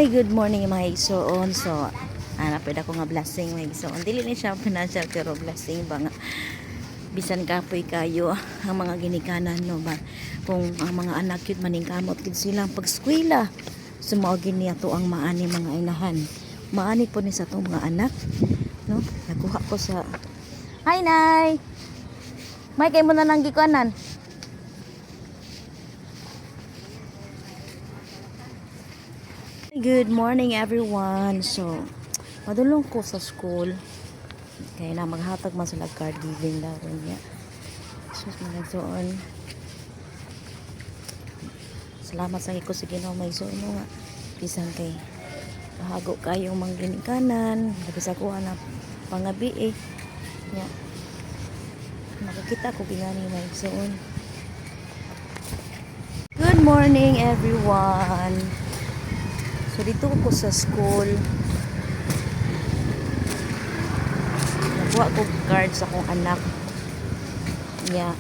Hi, good morning mga igsoon. So, napid ako nga blessing mga igsoon. Dili ni siya financial pero blessing ba nga bisan kapoy kayo ang mga ginikanan no ba kung ang mga anak yun maningkamot gid silang pagskwela. Sumao gini ato ang maani mga inahan. Maani po ni sa tong mga anak no. Nakuha ko sa Hi Nay. May kay mo na nang gikuanan. Good morning everyone. So, madulong ko sa school. Kaya na maghatag man sila card giving daron niya. So, magsoon. Salamat sa iko sa Ginoo may suon nga. Bisan kay bahago kayong mangginikanan, labi sa kuha na pangabi eh. Nya. Makikita ko gingani may suon. Good morning everyone. So dito ko sa school. Nakuha ko card sa akong anak. Yeah.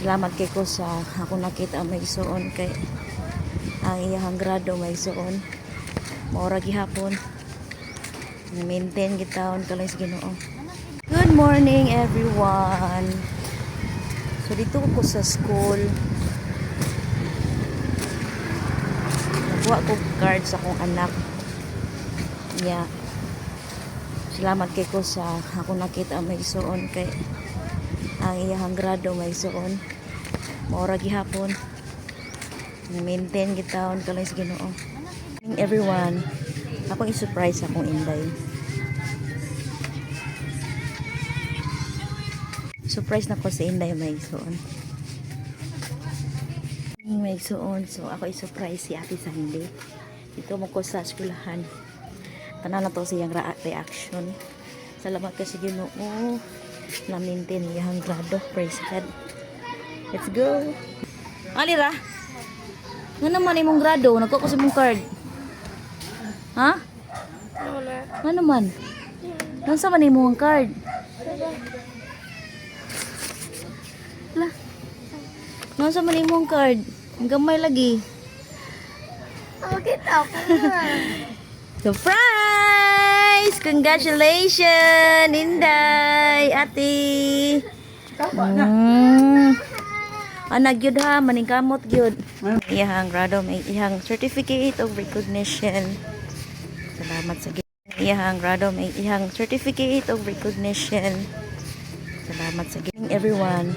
Salamat kay ko sa ako nakita may suon kay ang iyang grado may suon. Maura gihapon. Maintain gitaon kalay sa Ginoo. Good morning everyone. So dito ko sa school. Nakuha ko card sa akong anak. Yeah. Salamat kay ko sa ako nakita may suon kay ang iyang grado may suon. Maura gihapon. Maintain gitaon kalay sa Ginoo. Everyone, akong i-surprise akong inday. Surprise na ko sa inday may suon. May suon. So ako i-surprise si Ate Sandy. Dito mo ko sa eskwelahan. Tanan na to siyang reaction. Salamat kasi Ginoo. Na-maintain iyang grado. Praise God. Let's go. Alira. Nga naman imong grado. Nagkuha ko sa imong card. Ha? Nga naman. Nasa man imong card? Lah. Nasa man imong card? Ang gamay lagi. Okay, ako. Surprise! Congratulations, Inday, Ate. Anak gyud ha, maningkamot gyud. Iyang grado may iyang certificate of recognition. Salamat sa Ginoo. Iyang grado may iyang certificate of recognition. Salamat sa Ginoo. Everyone,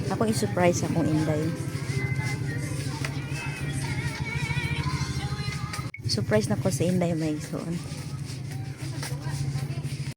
akong i-surprise akong Inday. Surprise na ko sa Inday may suon.